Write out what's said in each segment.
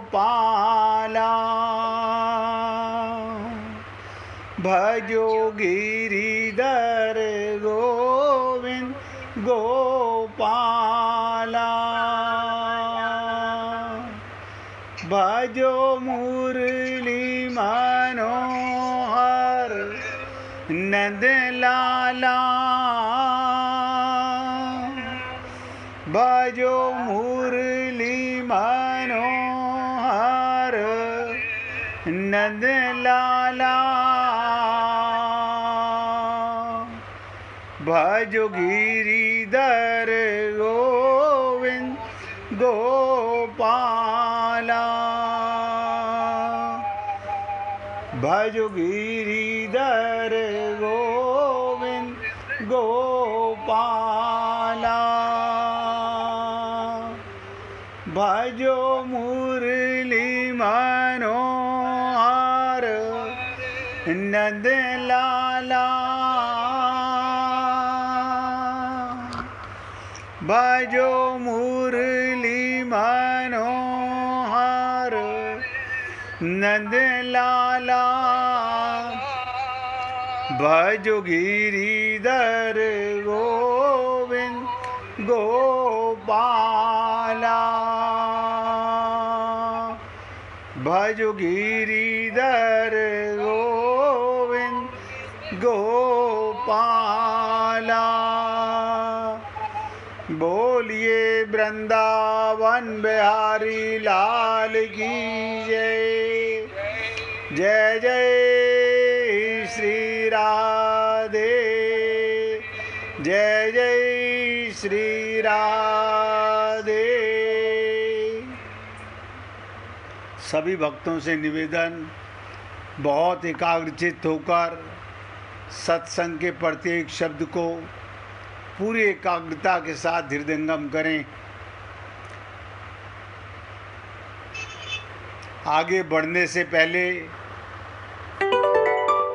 गोपाला भजो गिरिधर गोविंद गोपाला भजो मुरली मनोहर नंद लाला भजो मुरली मनोहर नंद लाला भजो गिरिधर गोविंद गोपाला भजो गिरिधर गोविंद गोपाला भजो मुरली मनोहर नंद लाला भजो मुरली मनोहर नंद लाला भजो गिरिधर गोविंद गोपाला भजो गिरिधर गोविंद गोपाला बोलिए वृंदावन बिहारी लाल की जय। जय जय श्री राधे, जय जय श्री राधे। सभी भक्तों से निवेदन, बहुत एकाग्रचित्त होकर सत्संग के प्रत्येक शब्द को पूरी एकाग्रता के साथ हृदयंगम करें। आगे बढ़ने से पहले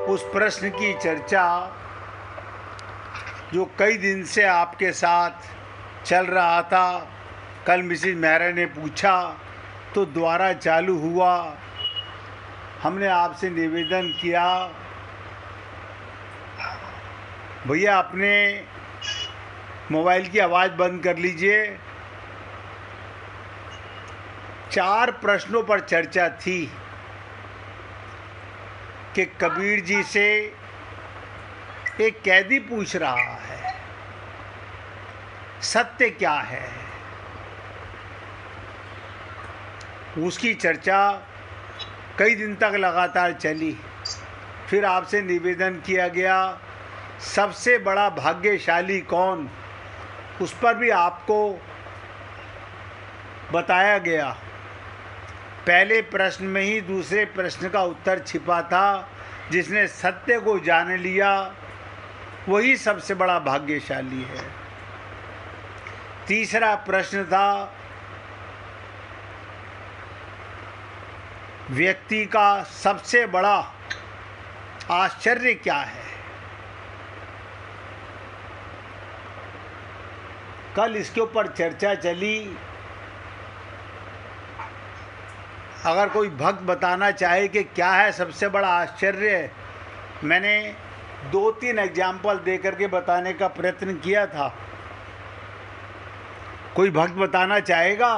उस प्रश्न की चर्चा जो कई दिन से आपके साथ चल रहा था, कल मिसेज मेहरा ने पूछा तो दोबारा चालू हुआ। हमने आपसे निवेदन किया, भैया अपने मोबाइल की आवाज़ बंद कर लीजिए। 4 प्रश्नों पर चर्चा थी कि कबीर जी से एक कैदी पूछ रहा है सत्य क्या है। उसकी चर्चा कई दिन तक लगातार चली। फिर आपसे निवेदन किया गया सबसे बड़ा भाग्यशाली कौन, उस पर भी आपको बताया गया। पहले प्रश्न में ही दूसरे प्रश्न का उत्तर छिपा था। जिसने सत्य को जान लिया वही सबसे बड़ा भाग्यशाली है। तीसरा प्रश्न था व्यक्ति का सबसे बड़ा आश्चर्य क्या है। कल इसके ऊपर चर्चा चली। अगर कोई भक्त बताना चाहे कि क्या है सबसे बड़ा आश्चर्य, मैंने 2-3 एग्जाम्पल दे करके बताने का प्रयत्न किया था। कोई भक्त बताना चाहेगा?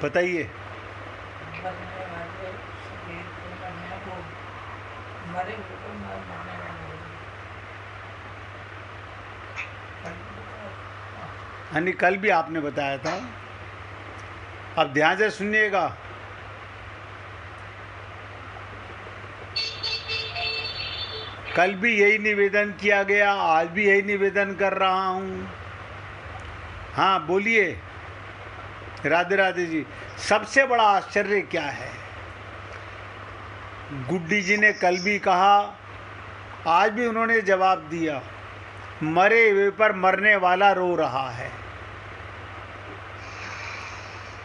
बताइए। यानी कल भी आपने बताया था। अब ध्यान से सुनिएगा। कल भी यही निवेदन किया गया, आज भी यही निवेदन कर रहा हूँ। हाँ बोलिए। राधे राधे जी। सबसे बड़ा आश्चर्य क्या है? गुड्डी जी ने कल भी कहा, आज भी उन्होंने जवाब दिया, मरे हुए पर मरने वाला रो रहा है।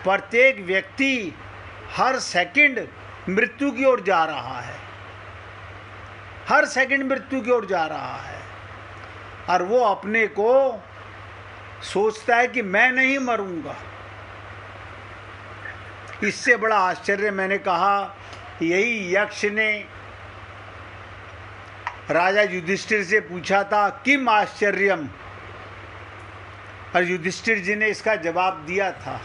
प्रत्येक व्यक्ति हर सेकंड मृत्यु की ओर जा रहा है, हर सेकंड मृत्यु की ओर जा रहा है। और वो अपने को सोचता है कि मैं नहीं मरूंगा। इससे बड़ा आश्चर्य मैंने कहा, यही यक्ष ने राजा युधिष्ठिर से पूछा था, किम आश्चर्यम, और युधिष्ठिर जी ने इसका जवाब दिया था।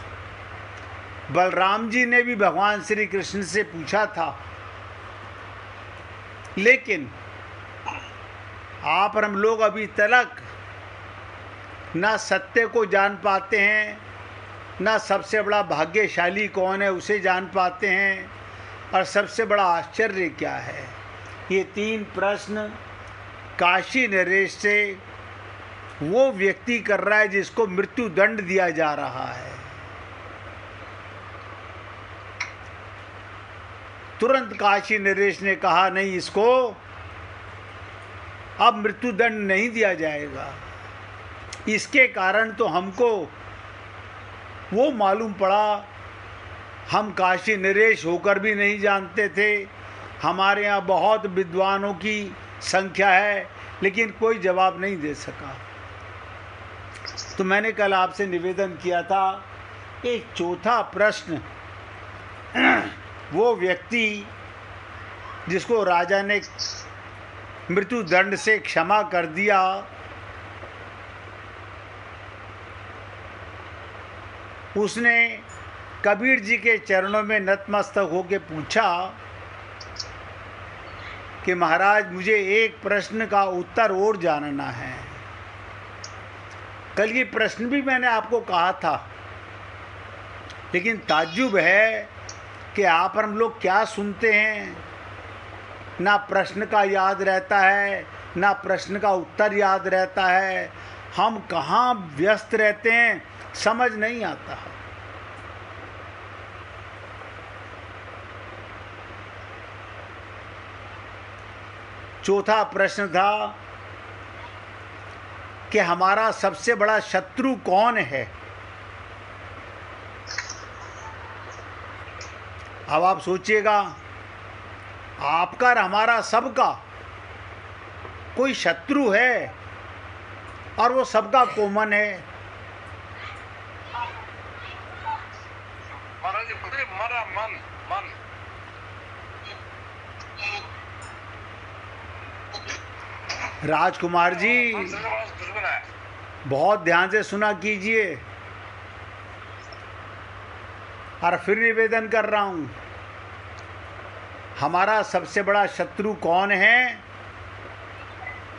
बलराम जी ने भी भगवान श्री कृष्ण से पूछा था, लेकिन आप और हम लोग अभी तक ना सत्य को जान पाते हैं, ना सबसे बड़ा भाग्यशाली कौन है उसे जान पाते हैं, और सबसे बड़ा आश्चर्य क्या है। ये 3 प्रश्न काशी नरेश से वो व्यक्ति कर रहा है जिसको मृत्यु दंड दिया जा रहा है। तुरंत काशी नरेश ने कहा, नहीं, इसको अब मृत्यु दंड नहीं दिया जाएगा। इसके कारण तो हमको वो मालूम पड़ा, हम काशी नरेश होकर भी नहीं जानते थे। हमारे यहाँ बहुत विद्वानों की संख्या है, लेकिन कोई जवाब नहीं दे सका। तो मैंने कल आपसे निवेदन किया था, एक चौथा प्रश्न, वो व्यक्ति जिसको राजा ने मृत्यु दंड से क्षमा कर दिया, उसने कबीर जी के चरणों में नतमस्तक होकर पूछा कि महाराज, मुझे एक प्रश्न का उत्तर और जानना है। कल ये प्रश्न भी मैंने आपको कहा था, लेकिन ताज्जुब है कि आप और हम लोग क्या सुनते हैं, ना प्रश्न का याद रहता है, ना प्रश्न का उत्तर याद रहता है। हम कहाँ व्यस्त रहते हैं समझ नहीं आता। चौथा प्रश्न था कि हमारा सबसे बड़ा शत्रु कौन है। अब आप सोचिएगा, आपका और हमारा सबका कोई शत्रु है, और वो सबका कॉमन है। मन राजकुमार जी, बहुत ध्यान से सुना कीजिए, और फिर निवेदन कर रहा हूं, हमारा सबसे बड़ा शत्रु कौन है?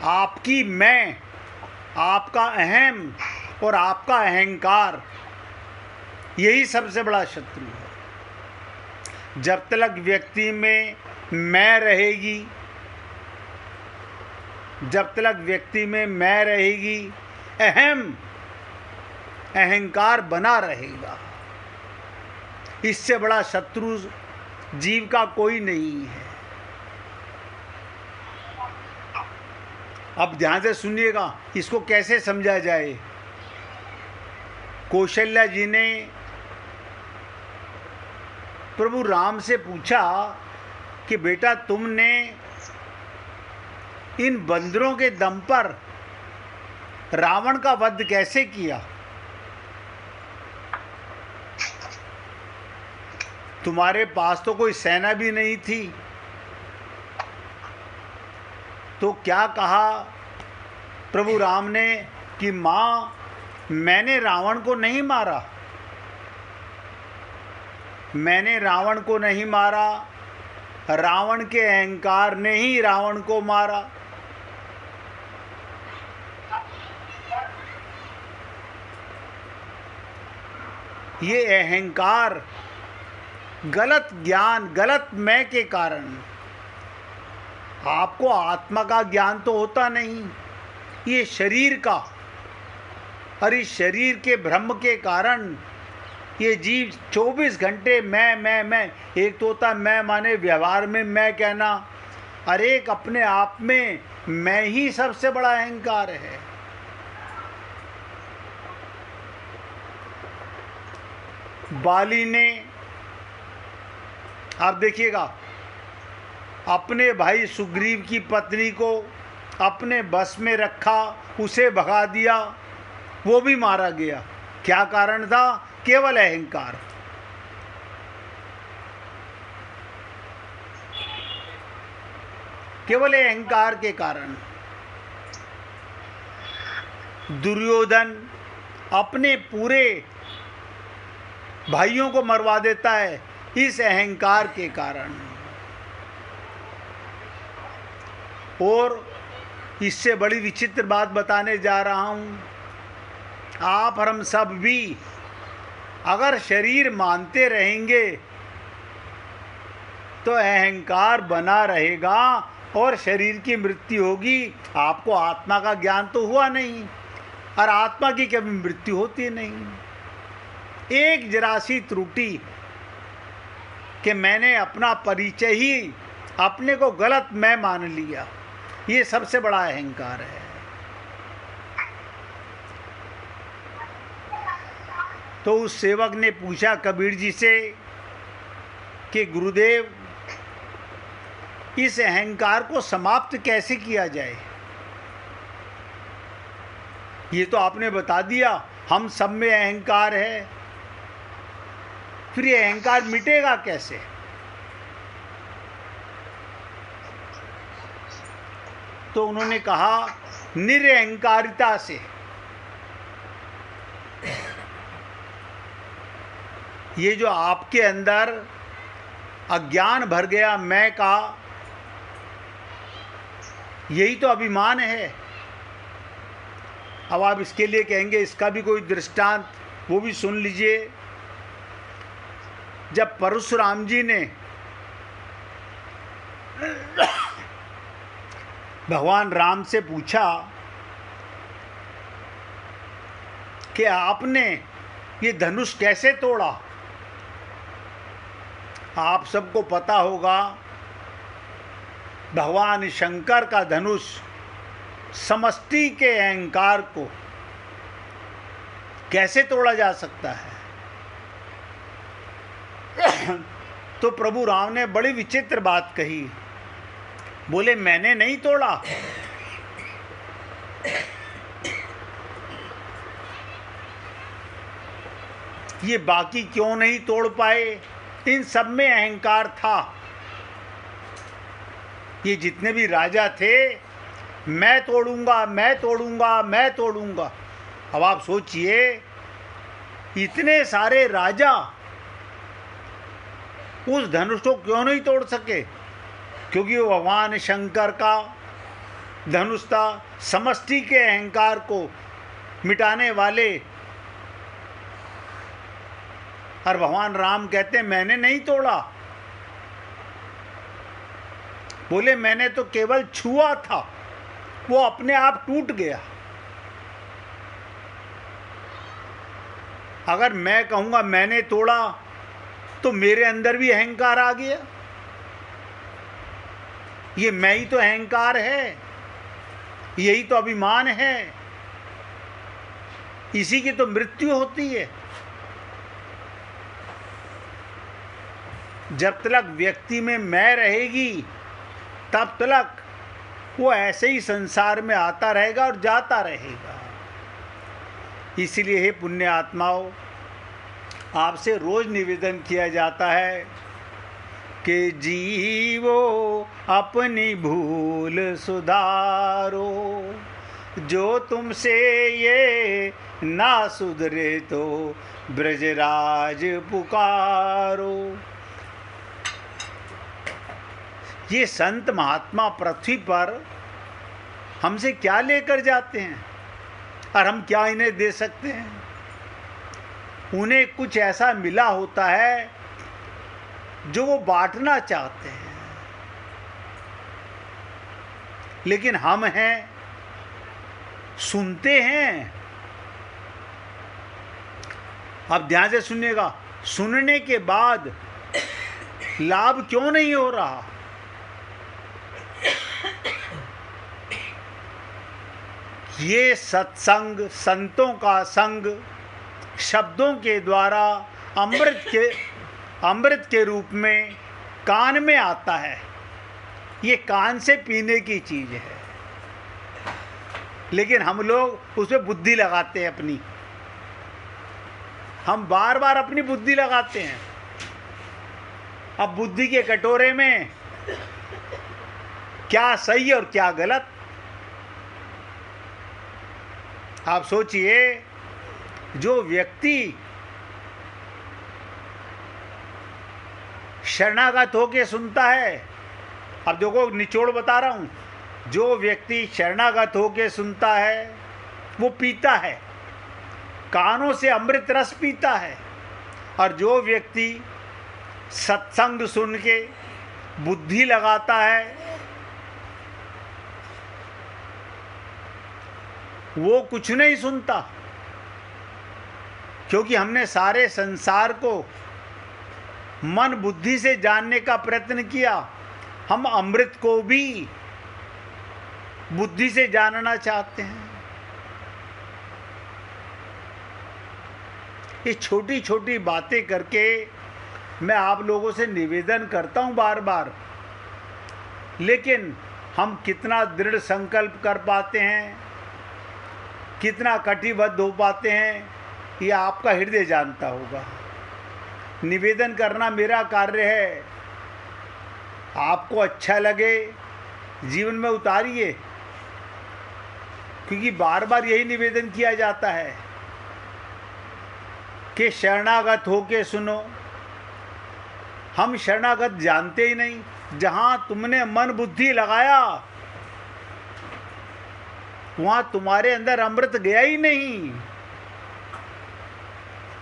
आपकी मैं, आपका अहम और आपका अहंकार, यही सबसे बड़ा शत्रु है। जब तक व्यक्ति में मैं रहेगी, जब तक व्यक्ति में मैं रहेगी, अहंकार बना रहेगा। इससे बड़ा शत्रु जीव का कोई नहीं है। अब ध्यान से सुनिएगा, इसको कैसे समझा जाए। कौशल्या जी ने प्रभु राम से पूछा कि बेटा, तुमने इन बंदरों के दम पर रावण का वध कैसे किया? तुम्हारे पास तो कोई सेना भी नहीं थी। तो क्या कहा प्रभु राम ने कि मां, मैंने रावण को नहीं मारा, मैंने रावण को नहीं मारा, रावण के अहंकार ने ही रावण को मारा। ये अहंकार, गलत ज्ञान, गलत मैं के कारण, आपको आत्मा का ज्ञान तो होता नहीं, ये शरीर का, और इस शरीर के भ्रम के कारण ये जीव 24 घंटे मैं, एक तो होता मैं माने व्यवहार में मैं कहना, और एक अपने आप में मैं ही सबसे बड़ा अहंकार है। बाली ने, आप देखिएगा, अपने भाई सुग्रीव की पत्नी को अपने बस में रखा, उसे भगा दिया, वो भी मारा गया। क्या कारण था? केवल अहंकार। केवल अहंकार के कारण। दुर्योधन अपने पूरे भाइयों को मरवा देता है इस अहंकार के कारण। और इससे बड़ी विचित्र बात बताने जा रहा हूं, आप और हम सब भी अगर शरीर मानते रहेंगे तो अहंकार बना रहेगा और शरीर की मृत्यु होगी। आपको आत्मा का ज्ञान तो हुआ नहीं, और आत्मा की कभी मृत्यु होती नहीं। एक जरा सी त्रुटि कि मैंने अपना परिचय ही अपने को गलत मैं मान लिया, ये सबसे बड़ा अहंकार है। तो उस सेवक ने पूछा कबीर जी से कि गुरुदेव, इस अहंकार को समाप्त कैसे किया जाए? ये तो आपने बता दिया हम सब में अहंकार है, फिर ये अहंकार मिटेगा कैसे? तो उन्होंने कहा निरअहंकारिता से। ये जो आपके अंदर अज्ञान भर गया मैं का, यही तो अभिमान है। अब आप इसके लिए कहेंगे इसका भी कोई दृष्टांत, वो भी सुन लीजिए। जब परशुराम जी ने भगवान राम से पूछा कि आपने ये धनुष कैसे तोड़ा, आप सबको पता होगा भगवान शंकर का धनुष समष्टि के अहंकार को कैसे तोड़ा जा सकता है? तो प्रभु राम ने बड़ी विचित्र बात कही, बोले मैंने नहीं तोड़ा। ये बाकी क्यों नहीं तोड़ पाए? इन सब में अहंकार था। ये जितने भी राजा थे, मैं तोड़ूंगा मैं तोड़ूंगा मैं तोड़ूंगा। अब आप सोचिए, इतने सारे राजा उस धनुष को क्यों नहीं तोड़ सके? क्योंकि वो भगवान शंकर का धनुष था, समष्टि के अहंकार को मिटाने वाले। और भगवान राम कहते हैं मैंने नहीं तोड़ा। बोले मैंने तो केवल छुआ था, वो अपने आप टूट गया। अगर मैं कहूंगा मैंने तोड़ा तो मेरे अंदर भी अहंकार आ गया। ये मैं ही तो अहंकार है, यही तो अभिमान है, इसी की तो मृत्यु होती है। जब तक व्यक्ति में मैं रहेगी तब तक वो ऐसे ही संसार में आता रहेगा और जाता रहेगा। इसलिए हे पुण्य आत्माओं, आपसे रोज निवेदन किया जाता है कि जीवो अपनी भूल सुधारो, जो तुमसे ये ना सुधरे तो ब्रजराज पुकारो। ये संत महात्मा पृथ्वी पर हमसे क्या लेकर जाते हैं और हम क्या इन्हें दे सकते हैं? उन्हें कुछ ऐसा मिला होता है जो वो बांटना चाहते हैं, लेकिन हम हैं सुनते हैं। अब ध्यान से सुनिएगा, सुनने के बाद लाभ क्यों नहीं हो रहा? ये सत्संग, संतों का संग शब्दों के द्वारा अमृत के रूप में कान में आता है। ये कान से पीने की चीज है, लेकिन हम लोग उसमें बुद्धि लगाते हैं अपनी। हम बार बार अपनी बुद्धि लगाते हैं। अब बुद्धि के कटोरे में क्या सही और क्या गलत। आप सोचिए, जो व्यक्ति शरणागत होके सुनता है, अब देखो निचोड़ बता रहा हूं, जो व्यक्ति शरणागत होके सुनता है वो पीता है, कानों से अमृत रस पीता है। और जो व्यक्ति सत्संग सुन के बुद्धि लगाता है वो कुछ नहीं सुनता, क्योंकि हमने सारे संसार को मन बुद्धि से जानने का प्रयत्न किया। हम अमृत को भी बुद्धि से जानना चाहते हैं। ये छोटी छोटी बातें करके मैं आप लोगों से निवेदन करता हूं बार बार, लेकिन हम कितना दृढ़ संकल्प कर पाते हैं, कितना कटिबद्ध हो पाते हैं, ये आपका हृदय जानता होगा। निवेदन करना मेरा कार्य है, आपको अच्छा लगे जीवन में उतारिए, क्योंकि बार बार यही निवेदन किया जाता है कि शरणागत होके सुनो। हम शरणागत जानते ही नहीं, जहां तुमने मन बुद्धि लगाया वहां तुम्हारे अंदर अमृत गया ही नहीं।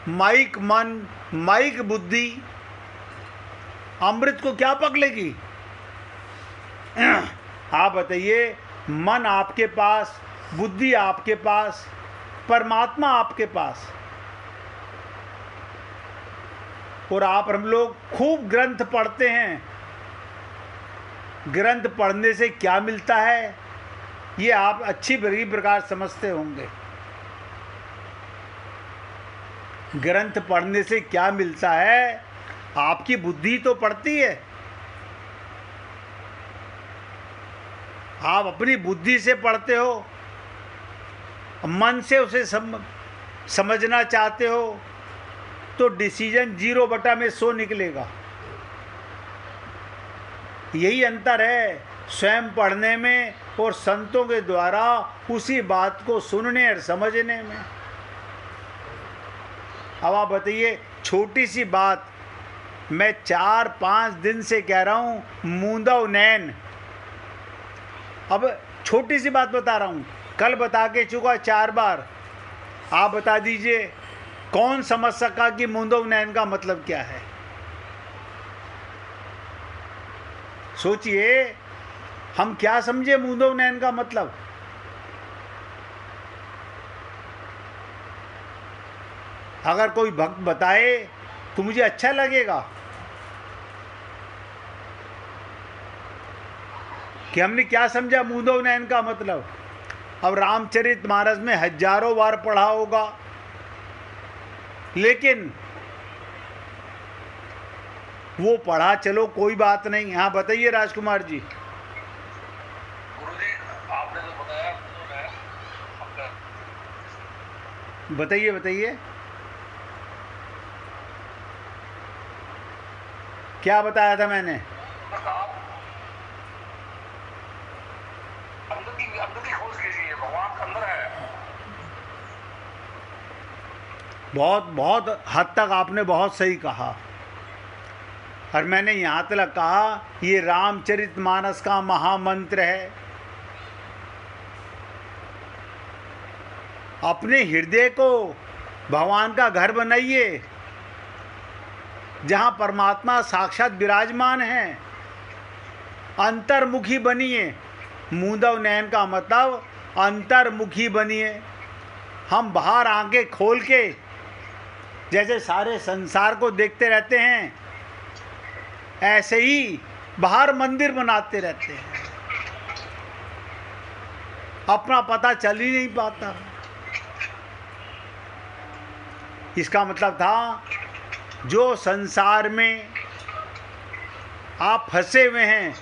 माइक मन, माइक बुद्धि अमृत को क्या पकड़ेगी? आप बताइए, मन आपके पास, बुद्धि आपके पास, परमात्मा आपके पास, और हम लोग खूब ग्रंथ पढ़ते हैं। ग्रंथ पढ़ने से क्या मिलता है ये आप अच्छी बड़ी प्रकार समझते होंगे। ग्रंथ पढ़ने से क्या मिलता है? आपकी बुद्धि तो पढ़ती है, आप अपनी बुद्धि से पढ़ते हो, मन से उसे समझना चाहते हो, तो डिसीजन 0/100 निकलेगा। यही अंतर है स्वयं पढ़ने में और संतों के द्वारा उसी बात को सुनने और समझने में। अब आप बताइए, छोटी सी बात मैं 4-5 दिन से कह रहा हूँ, मूंदव नैन। अब छोटी सी बात बता रहा हूँ, कल बता के चुका 4 बार। आप बता दीजिए कौन समझ सका कि मूंदव नैन का मतलब क्या है? सोचिए, हम क्या समझे मूंदव नैन का मतलब? अगर कोई भक्त बताए तो मुझे अच्छा लगेगा कि हमने क्या समझा मूंदव नैन का मतलब। अब रामचरितमानस में हजारों बार पढ़ा होगा, लेकिन वो पढ़ा, चलो कोई बात नहीं। हाँ बताइए राजकुमार जी। गुरुजी, आपने जो बताया बताइए बताइए, क्या बताया था मैंने? अंदर की खोज कीजिए, भगवान अंदर है। बहुत हद तक आपने बहुत सही कहा, और मैंने यहाँ तक कहा ये रामचरितमानस का महामंत्र है। अपने हृदय को भगवान का घर बनाइए, जहाँ परमात्मा साक्षात विराजमान है। अंतर्मुखी बनिए। मूंदव नैन का मतलब अंतर्मुखी बनिए। हम बाहर आंखें खोल के जैसे सारे संसार को देखते रहते हैं, ऐसे ही बाहर मंदिर बनाते रहते हैं, अपना पता चल ही नहीं पाता। इसका मतलब था, जो संसार में आप फंसे हुए हैं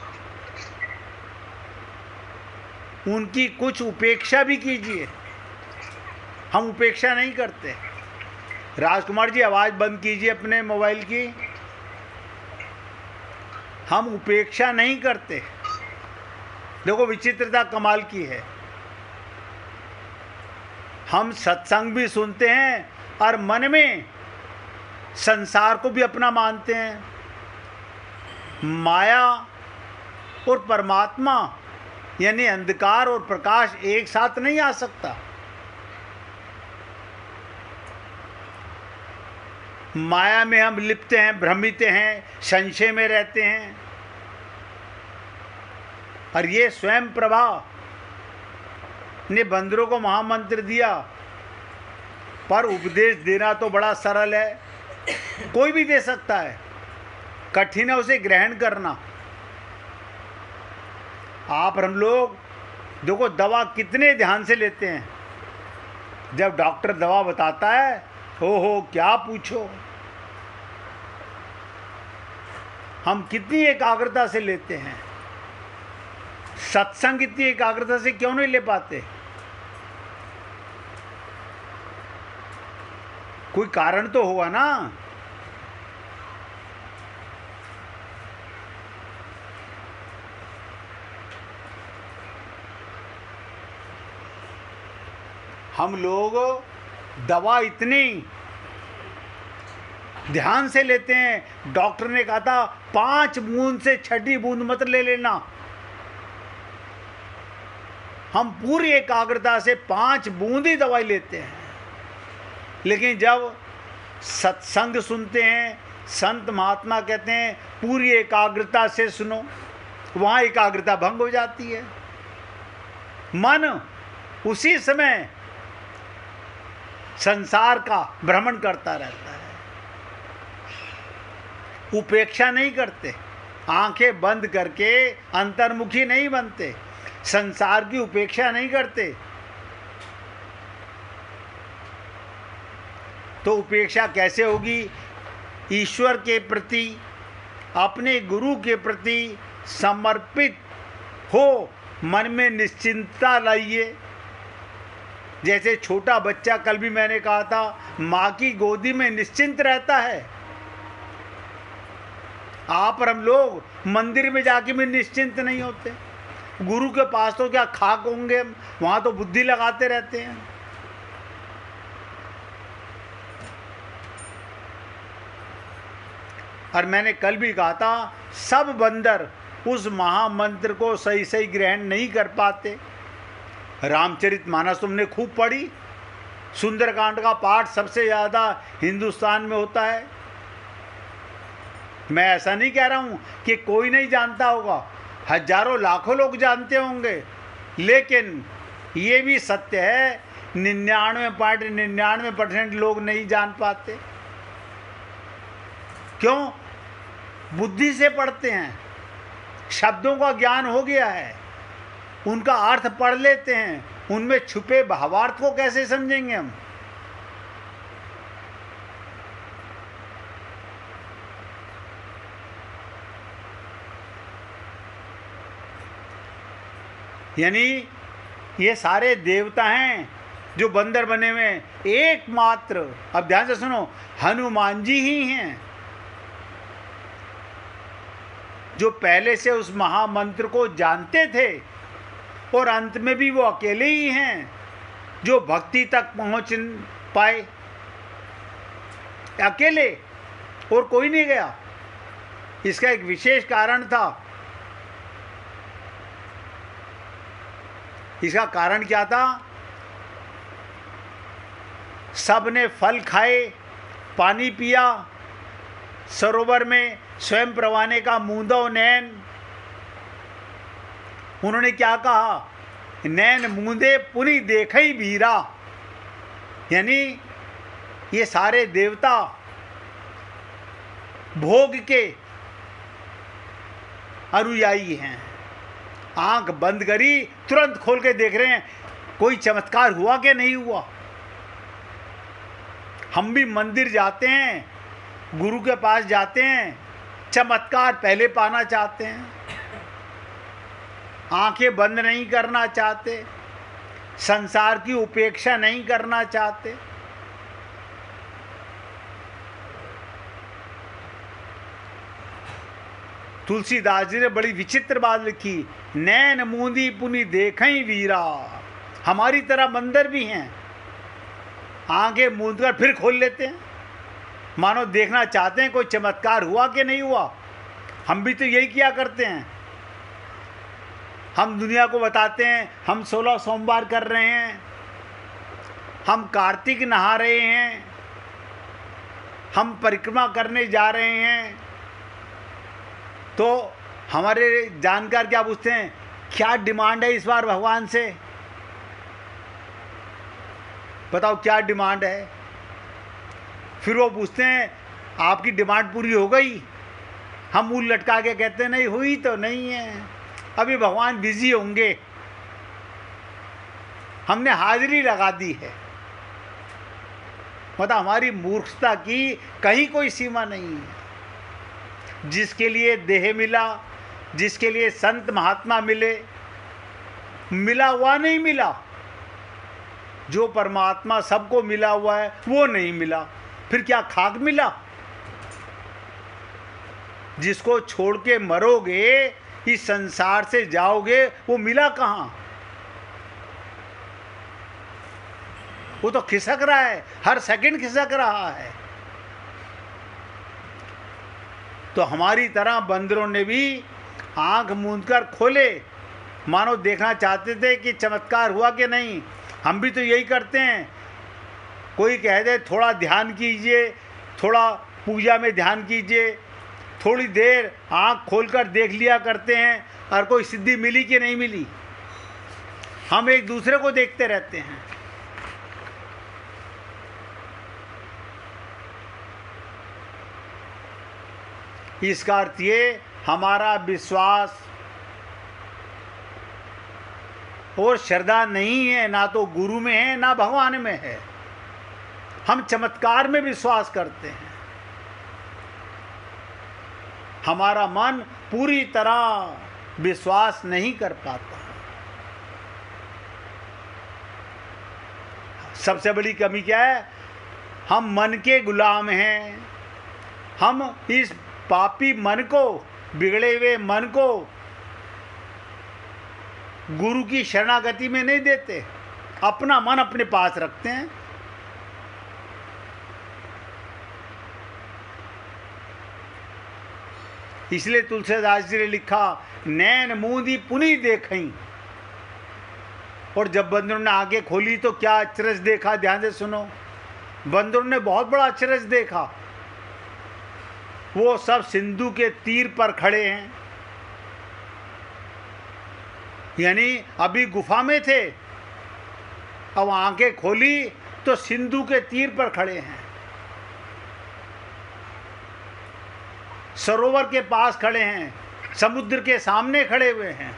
उनकी कुछ उपेक्षा भी कीजिए। हम उपेक्षा नहीं करते। राजकुमार जी, आवाज़ बंद कीजिए अपने मोबाइल की। हम उपेक्षा नहीं करते। देखो विचित्रता कमाल की है, हम सत्संग भी सुनते हैं और मन में संसार को भी अपना मानते हैं। माया और परमात्मा यानी अंधकार और प्रकाश एक साथ नहीं आ सकता। माया में हम लिप्त हैं, भ्रमित हैं, संशय में रहते हैं, और ये स्वयं प्रभा ने बंदरों को महामंत्र दिया। पर उपदेश देना तो बड़ा सरल है, कोई भी दे सकता है, कठिन है उसे ग्रहण करना। आप और हम लोग देखो दवा कितने ध्यान से लेते हैं, जब डॉक्टर दवा बताता है हो क्या पूछो, हम कितनी एकाग्रता से लेते हैं। सत्संग इतनी एकाग्रता से क्यों नहीं ले पाते? कोई कारण तो होगा ना। हम लोग दवा इतनी ध्यान से लेते हैं, डॉक्टर ने कहा था 5 बूंद से 6ठी बूंद मत ले लेना। हम पूरी एकाग्रता से 5 बूंद ही दवाई लेते हैं। लेकिन जब सत्संग सुनते हैं, संत महात्मा कहते हैं पूरी एकाग्रता से सुनो, वहाँ एकाग्रता भंग हो जाती है। मन उसी समय संसार का भ्रमण करता रहता है, उपेक्षा नहीं करते, आंखें बंद करके अंतर्मुखी नहीं बनते, संसार की उपेक्षा नहीं करते। तो उपेक्षा कैसे होगी? ईश्वर के प्रति, अपने गुरु के प्रति समर्पित हो, मन में निश्चिंतता लाइए। जैसे छोटा बच्चा, कल भी मैंने कहा था, माँ की गोदी में निश्चिंत रहता है। आप और हम लोग मंदिर में जाके भी निश्चिंत नहीं होते। गुरु के पास तो क्या खाक होंगे, वहाँ तो बुद्धि लगाते रहते हैं। और मैंने कल भी कहा था, सब बंदर उस महामंत्र को सही सही ग्रहण नहीं कर पाते। रामचरितमानस तुमने खूब पढ़ी, सुंदरकांड का पाठ सबसे ज़्यादा हिंदुस्तान में होता है। मैं ऐसा नहीं कह रहा हूँ कि कोई नहीं जानता होगा, हजारों लाखों लोग जानते होंगे, लेकिन ये भी सत्य है 99.99% लोग नहीं जान पाते। क्यों? बुद्धि से पढ़ते हैं, शब्दों का ज्ञान हो गया है, उनका अर्थ पढ़ लेते हैं, उनमें छुपे भावार्थ को कैसे समझेंगे हम? यानी ये सारे देवता हैं जो बंदर बने हुए हैं, एकमात्र, अब ध्यान से सुनो, हनुमान जी ही हैं जो पहले से उस महामंत्र को जानते थे, और अंत में भी वो अकेले ही हैं जो भक्ति तक पहुंच पाए। अकेले, और कोई नहीं गया। इसका एक विशेष कारण था। इसका कारण क्या था? सब ने फल खाए, पानी पिया, सरोवर में स्वयं प्रवाने का मूंदो नैन। उन्होंने क्या कहा? नैन मूंदे पुनि देखई बीरा। यानी ये सारे देवता भोग के अनुयायी हैं। आंख बंद करी, तुरंत खोल के देख रहे हैं कोई चमत्कार हुआ कि नहीं हुआ। हम भी मंदिर जाते हैं, गुरु के पास जाते हैं, चमत्कार पहले पाना चाहते हैं, आंखें बंद नहीं करना चाहते, संसार की उपेक्षा नहीं करना चाहते। तुलसीदास जी ने बड़ी विचित्र बात लिखी, नैन मूंदी पुनि देखई वीरा। हमारी तरह बंदर भी हैं, आंखें मूंद कर फिर खोल लेते हैं, मानो देखना चाहते हैं कोई चमत्कार हुआ कि नहीं हुआ। हम भी तो यही किया करते हैं। हम दुनिया को बताते हैं हम 16 सोमवार कर रहे हैं, हम कार्तिक नहा रहे हैं, हम परिक्रमा करने जा रहे हैं। तो हमारे जानकार क्या पूछते हैं, क्या डिमांड है इस बार भगवान से, बताओ क्या डिमांड है। फिर वो पूछते हैं आपकी डिमांड पूरी हो गई। हम मुंह लटका के कहते हैं नहीं हुई तो नहीं है, अभी भगवान बिजी होंगे, हमने हाजिरी लगा दी है। मतलब हमारी मूर्खता की कहीं कोई सीमा नहीं है। जिसके लिए देह मिला, जिसके लिए संत महात्मा मिले, मिला हुआ नहीं मिला। जो परमात्मा सबको मिला हुआ है वो नहीं मिला, फिर क्या खाक मिला। जिसको छोड़ के मरोगे, इस संसार से जाओगे, वो मिला कहां। वो तो खिसक रहा है, हर सेकंड खिसक रहा है। तो हमारी तरह बंदरों ने भी आंख मूंद कर खोले, मानो देखना चाहते थे कि चमत्कार हुआ कि नहीं। हम भी तो यही करते हैं। कोई कह दे थोड़ा ध्यान कीजिए, थोड़ा पूजा में ध्यान कीजिए, थोड़ी देर आंख खोलकर देख लिया करते हैं, और कोई सिद्धि मिली कि नहीं मिली। हम एक दूसरे को देखते रहते हैं। इसका अर्थ ये, हमारा विश्वास और श्रद्धा नहीं है, ना तो गुरु में है ना भगवान में है। हम चमत्कार में विश्वास करते हैं। हमारा मन पूरी तरह विश्वास नहीं कर पाता। सबसे बड़ी कमी क्या है, हम मन के गुलाम हैं। हम इस पापी मन को, बिगड़े हुए मन को गुरु की शरणागति में नहीं देते, अपना मन अपने पास रखते हैं। इसलिए तुलसीदास जी ने लिखा, नैन मूंदी पुनि देखई। और जब बंदरों ने आंखें खोली तो क्या अचरज देखा, ध्यान से सुनो। बंदरों ने बहुत बड़ा अचरज देखा। वो सब सिंधु के तीर पर खड़े हैं, यानी अभी गुफा में थे, अब आंखें खोली तो सिंधु के तीर पर खड़े हैं, सरोवर के पास खड़े हैं, समुद्र के सामने खड़े हुए हैं।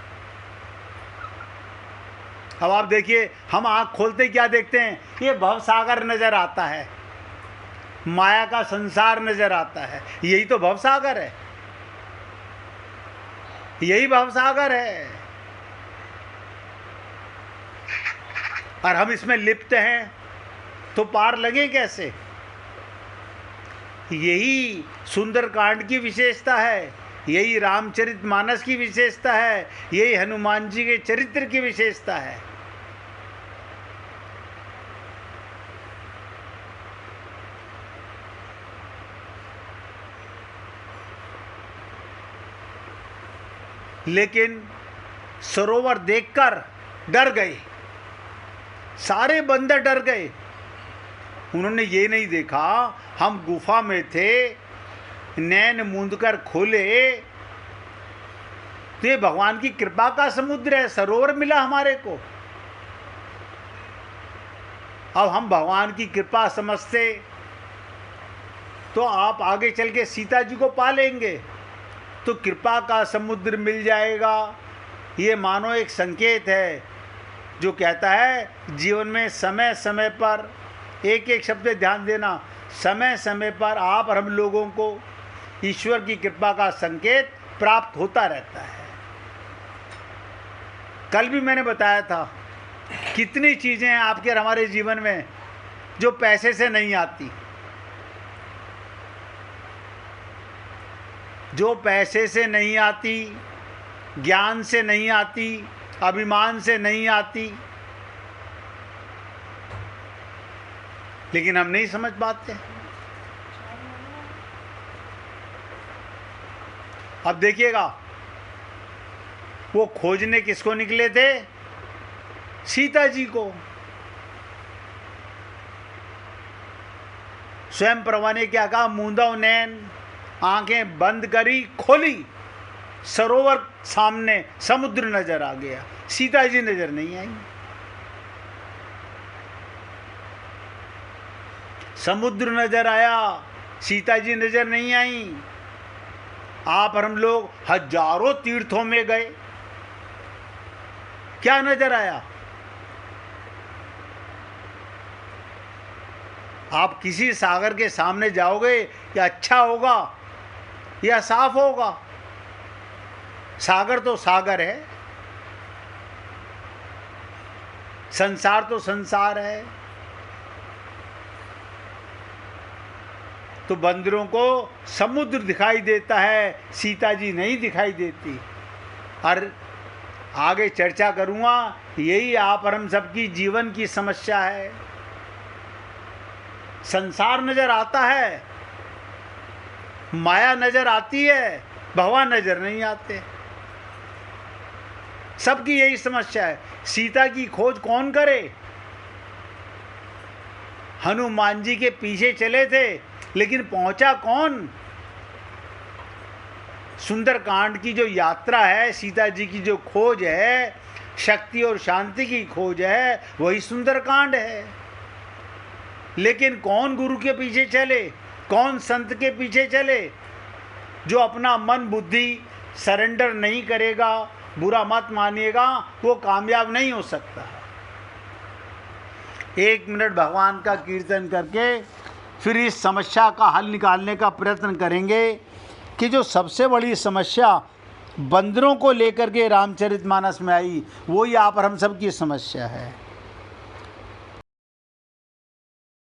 अब आप देखिए, हम आंख खोलते क्या देखते हैं, ये भवसागर नजर आता है, माया का संसार नजर आता है। यही तो भवसागर है, यही भवसागर है। और हम इसमें लिप्त हैं तो पार लगे कैसे। यही सुंदरकांड की विशेषता है, यही रामचरितमानस की विशेषता है, यही हनुमान जी के चरित्र की विशेषता है। लेकिन सरोवर देखकर डर गए, सारे बंदर डर गए। उन्होंने ये नहीं देखा हम गुफा में थे, नैन मूंद कर खोले तो ये भगवान की कृपा का समुद्र है, सरोवर मिला हमारे को। अब हम भगवान की कृपा समझते तो आप आगे चल के सीता जी को पा लेंगे, तो कृपा का समुद्र मिल जाएगा। ये मानो एक संकेत है जो कहता है जीवन में समय समय पर, एक एक शब्द पे ध्यान देना, समय समय पर आप और हम लोगों को ईश्वर की कृपा का संकेत प्राप्त होता रहता है। कल भी मैंने बताया था कितनी चीज़ें हैं आपके और हमारे जीवन में जो पैसे से नहीं आती, जो पैसे से नहीं आती, ज्ञान से नहीं आती, अभिमान से नहीं आती, लेकिन हम नहीं समझ पाते। अब देखिएगा, वो खोजने किसको निकले थे? सीता जी को। स्वयं प्रभा ने क्या कहा? मूंदा नैन, आंखें बंद करी, खोली, सरोवर सामने, समुद्र नजर आ गया, सीता जी नजर नहीं आई। समुद्र नजर आया, सीता जी नजर नहीं आई। आप और हम लोग हजारों तीर्थों में गए, क्या नजर आया? आप किसी सागर के सामने जाओगे, या अच्छा होगा या साफ होगा? सागर तो सागर है, संसार तो संसार है। तो बंदरों को समुद्र दिखाई देता है, सीता जी नहीं दिखाई देती। और आगे चर्चा करूंगा, यही आप और हम सबकी जीवन की समस्या है। संसार नजर आता है, माया नजर आती है, भगवान नजर नहीं आते। सबकी यही समस्या है। सीता की खोज कौन करे? हनुमान जी के पीछे चले थे, लेकिन पहुंचा कौन? सुंदरकांड की जो यात्रा है, सीता जी की जो खोज है, शक्ति और शांति की खोज है, वही सुंदरकांड है। लेकिन कौन गुरु के पीछे चले, कौन संत के पीछे चले? जो अपना मन बुद्धि सरेंडर नहीं करेगा, बुरा मत मानिएगा, वो कामयाब नहीं हो सकता। 1 मिनट भगवान का कीर्तन करके फिर इस समस्या का हल निकालने का प्रयत्न करेंगे कि जो सबसे बड़ी समस्या बंदरों को लेकर के रामचरितमानस में आई, वही आप और हम सब की समस्या है।